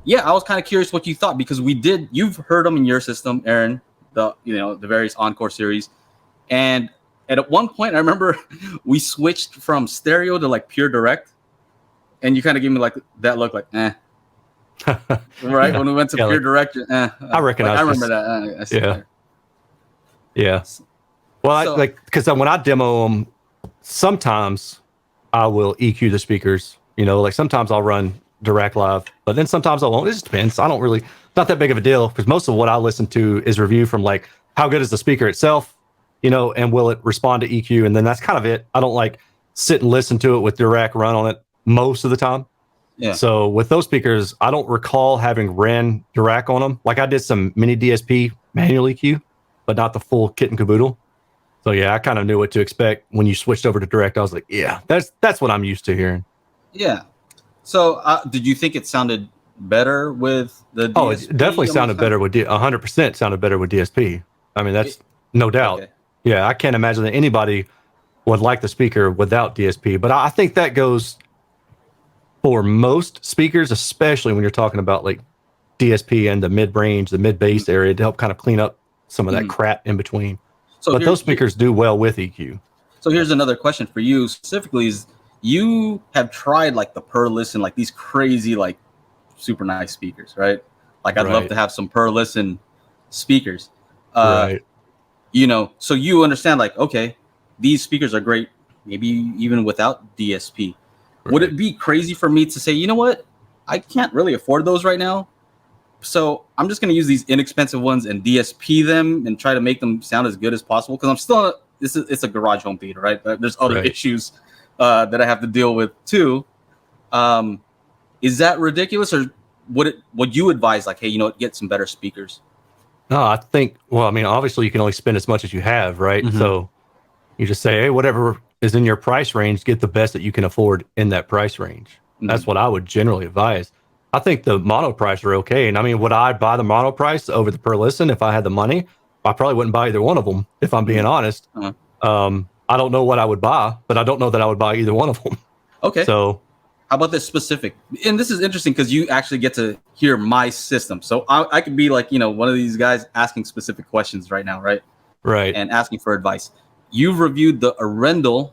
I was kind of curious what you thought, because you've heard them in your system, Aaron, the various Encore series. And at one point, I remember we switched from stereo to like pure direct, and you kind of gave me like that look, like, right? Yeah. When we went to pure direct, I recognize. Like, I remember that. Yeah. Well, because when I demo them, sometimes I will EQ the speakers. Like sometimes I'll run direct live, but then sometimes I won't. It just depends. I don't really, not that big of a deal, because most of what I listen to is review from like how good is the speaker itself, and will it respond to EQ, and then that's kind of it. I don't like sit and listen to it with direct run on it most of the time. Yeah. So with those speakers, I don't recall having ran direct on them. Like I did some mini DSP manual EQ, but not the full kit and caboodle. So yeah, I kind of knew what to expect when you switched over to direct. I was like, yeah, that's what I'm used to hearing. Yeah. So did you think it sounded better with the DSP? Oh, it definitely sounded better with 100% sounded better with DSP. I mean, that's no doubt. Okay. Yeah, I can't imagine that anybody would like the speaker without DSP. But I think that goes for most speakers, especially when you're talking about like DSP and the mid-range, the mid-bass area, to help kind of clean up some of that crap in between. But those speakers do well with EQ. So here's another question for you specifically: is you have tried like the per listen, like these crazy, like super nice speakers, right? Like I'd love to have some per listen speakers. Right. So you understand, like, okay, these speakers are great, maybe even without DSP. Right. Would it be crazy for me to say, you know what, I can't really afford those right now, so I'm just going to use these inexpensive ones and DSP them and try to make them sound as good as possible? Because I'm still, it's a garage home theater, right? There's other issues that I have to deal with too. Is that ridiculous, or would you advise, like, hey, get some better speakers? No, I think, well, I mean, obviously you can only spend as much as you have, right? Mm-hmm. So you just say, hey, whatever is in your price range, get the best that you can afford in that price range. Mm-hmm. That's what I would generally advise. I think the mono price are okay. And I mean, would I buy the mono price over the per listen if I had the money? I probably wouldn't buy either one of them, if I'm being honest. Uh-huh. I don't know what I would buy, but I don't know that I would buy either one of them. Okay. So how about this specific? And this is interesting because you actually get to hear my system. So I could be like, one of these guys asking specific questions right now, right? Right. And asking for advice. You've reviewed the Arendal,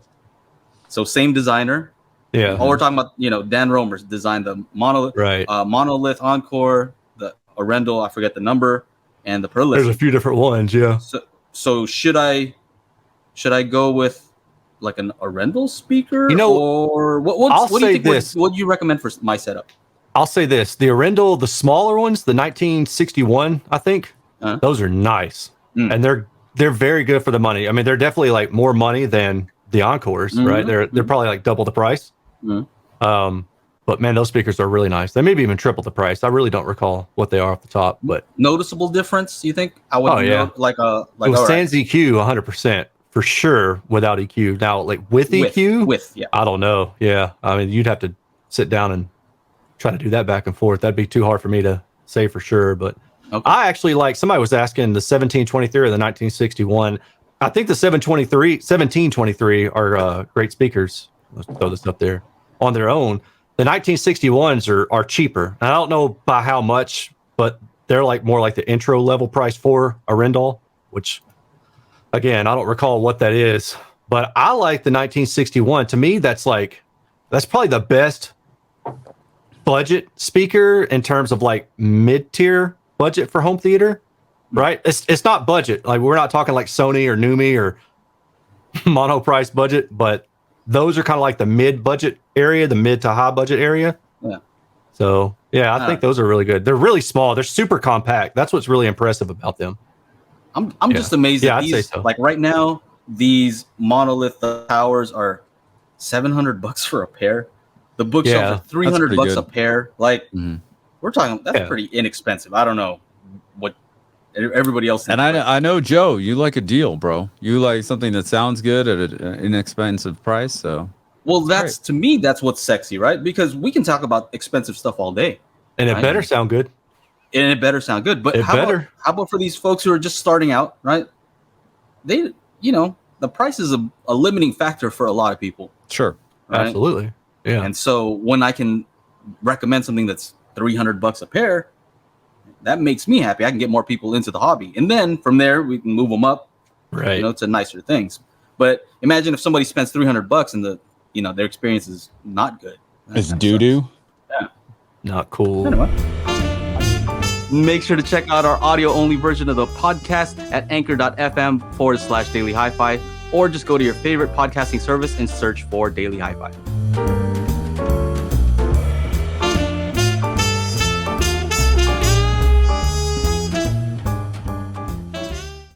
so same designer. Yeah. All we're talking about, Dan Romer's designed the Monolith Encore, the Arendal, I forget the number, and the per listen. There's a few different ones, yeah. So should I go with like an Arendal speaker, or what do you think? What do you recommend for my setup? I'll say this: the Arendal, the smaller ones, the 1961, I think, those are nice, and they're very good for the money. I mean, they're definitely like more money than the Encores, right? They're probably like double the price. But man, those speakers are really nice. They maybe even triple the price. I really don't recall what they are off the top, but noticeable difference. You think? I would. Like sans EQ, 100%. For sure, without EQ. Now, like with EQ, I don't know. Yeah, I mean, you'd have to sit down and try to do that back and forth. That'd be too hard for me to say for sure. But I actually like. Somebody was asking the 1723 or the 1961. I think the 1723 are great speakers. Let's throw this up there on their own. The 1961s are cheaper. I don't know by how much, but they're like more like the intro level price for Arendal, which. Again, I don't recall what that is, but I like the 1961. To me, that's probably the best budget speaker in terms of like mid-tier budget for home theater, right? It's not budget. Like we're not talking like Sony or Numi or mono price budget, but those are kind of like the mid-budget area, the mid to high budget area. Yeah. So yeah, I think those are really good. They're really small. They're super compact. That's what's really impressive about them. I'm just amazed that these, like right now, these monolith towers are $700 for a pair. The bookshelves are $300 a pair. Like we're talking, that's pretty inexpensive. I don't know what everybody else. And I know, Joe, you like a deal, bro. You like something that sounds good at an inexpensive price. So, well, that's to me, that's what's sexy, right? Because we can talk about expensive stuff all day, and it better sound good. And it better sound good. But how about for these folks who are just starting out, right? They, the price is a limiting factor for a lot of people. Sure. Right? Absolutely. Yeah. And so when I can recommend something that's $300 a pair, that makes me happy. I can get more people into the hobby. And then from there, we can move them up, right? To nicer things. But imagine if somebody spends $300 and their experience is not good. It's doo-doo. Yeah. Not cool. Anyway. Make sure to check out our audio-only version of the podcast at anchor.fm/Daily HiFi, or just go to your favorite podcasting service and search for Daily HiFi.